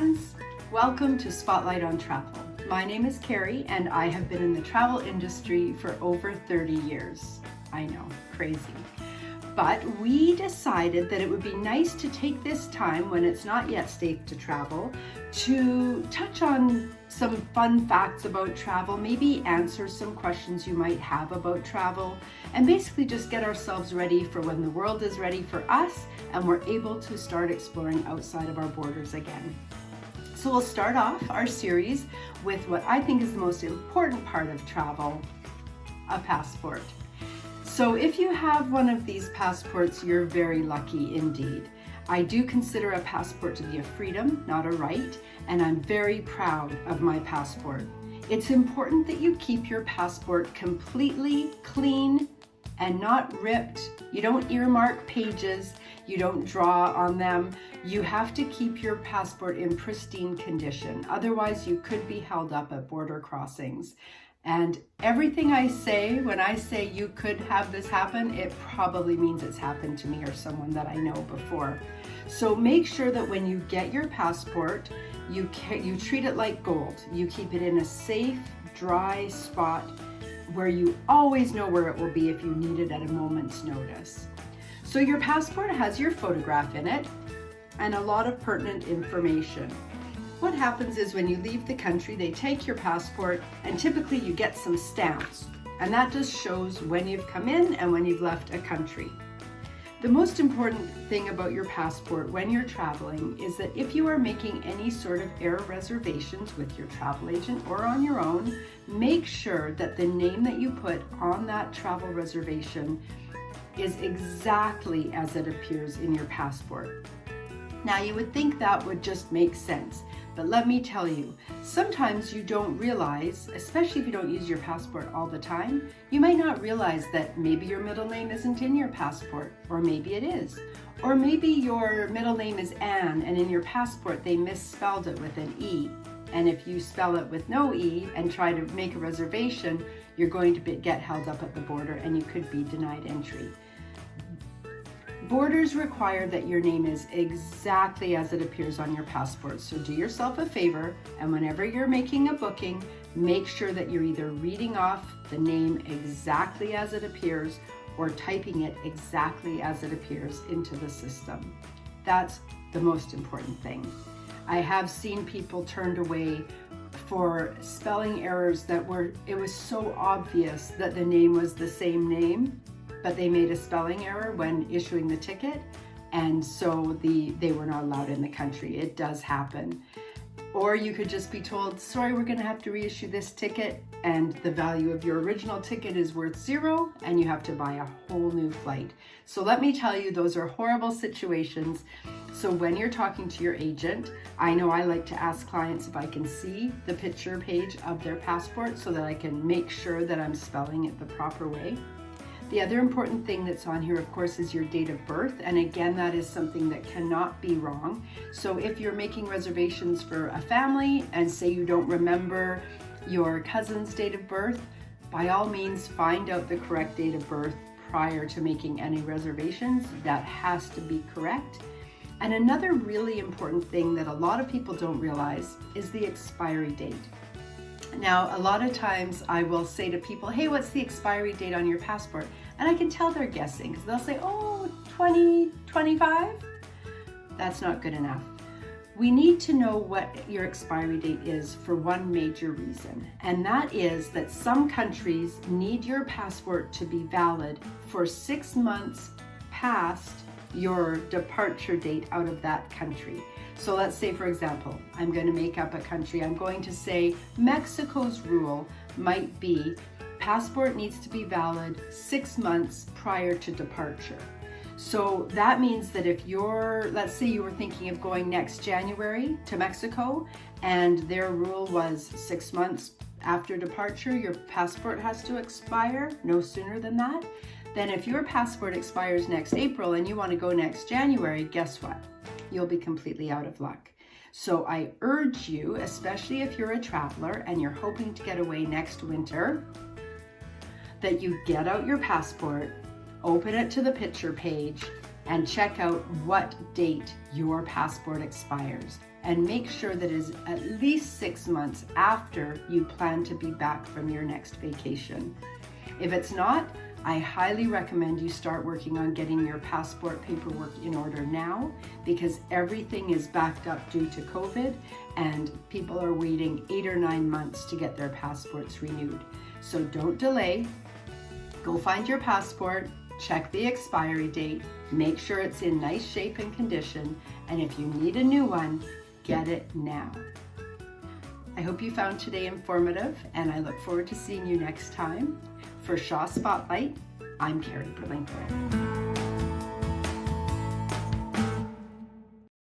friends, welcome to Spotlight on Travel. My name is Kerry and I have been in the travel industry for over 30 years. I know, crazy. But we decided that it would be nice to take this time when it's not yet safe to travel to touch on some fun facts about travel, maybe answer some questions you might have about travel, and basically just get ourselves ready for when the world is ready for us and we're able to start exploring outside of our borders again. So we'll start off our series with what I think is the most important part of travel, a passport. So if you have one of these passports, you're very lucky indeed. I do consider a passport to be a freedom, not a right, and I'm very proud of my passport. It's important that you keep your passport completely clean and not ripped. You don't earmark pages, you don't draw on them. You have to keep your passport in pristine condition. Otherwise, you could be held up at border crossings. And everything I say, when I say you could have this happen, it probably means it's happened to me or someone that I know before. So make sure that when you get your passport, you treat it like gold. You keep it in a safe, dry spot where you always know where it will be if you need it at a moment's notice. So your passport has your photograph in it and a lot of pertinent information. What happens is when you leave the country, they take your passport and typically you get some stamps, and that just shows when you've come in and when you've left a country. The most important thing about your passport when you're traveling is that if you are making any sort of air reservations with your travel agent or on your own, make sure that the name that you put on that travel reservation is exactly as it appears in your passport. Now you would think that would just make sense, but let me tell you, sometimes you don't realize, especially if you don't use your passport all the time, you might not realize that maybe your middle name isn't in your passport, or maybe it is. Or maybe your middle name is Anne and in your passport they misspelled it with an E. And if you spell it with no E and try to make a reservation, you're going to get held up at the border and you could be denied entry. Borders require that your name is exactly as it appears on your passport. So do yourself a favor, and whenever you're making a booking, make sure that you're either reading off the name exactly as it appears or typing it exactly as it appears into the system. That's the most important thing. I have seen people turned away for spelling errors it was so obvious that the name was the same name, but they made a spelling error when issuing the ticket, and so they were not allowed in the country. It does happen. Or you could just be told, sorry, we're gonna have to reissue this ticket, and the value of your original ticket is worth zero, and you have to buy a whole new flight. So let me tell you, those are horrible situations. So when you're talking to your agent, I know I like to ask clients if I can see the picture page of their passport so that I can make sure that I'm spelling it the proper way. The other important thing that's on here, of course, is your date of birth. And again, that is something that cannot be wrong. So if you're making reservations for a family and say you don't remember your cousin's date of birth, by all means, find out the correct date of birth prior to making any reservations. That has to be correct. And another really important thing that a lot of people don't realize is the expiry date. Now, a lot of times I will say to people, hey, what's the expiry date on your passport? And I can tell they're guessing because they'll say, oh, 2025? That's not good enough. We need to know what your expiry date is for one major reason, and that is that some countries need your passport to be valid for 6 months past your departure date out of that country. So let's say, for example, I'm going to make up a country. I'm going to say Mexico's rule might be passport needs to be valid 6 months prior to departure. So that means that if let's say you were thinking of going next January to Mexico and their rule was 6 months after departure, your passport has to expire, no sooner than that. Then if your passport expires next April and you want to go next January, guess what? You'll be completely out of luck. So I urge you, especially if you're a traveler and you're hoping to get away next winter, that you get out your passport, open it to the picture page, and check out what date your passport expires. and make sure that it is at least 6 months after you plan to be back from your next vacation. If it's not, I highly recommend you start working on getting your passport paperwork in order now, because everything is backed up due to COVID and people are waiting 8 or 9 months to get their passports renewed. So don't delay. Go find your passport, check the expiry date, make sure it's in nice shape and condition, and if you need a new one, get it now. I hope you found today informative, and I look forward to seeing you next time. For Shaw Spotlight, I'm Kerry Berlinquette.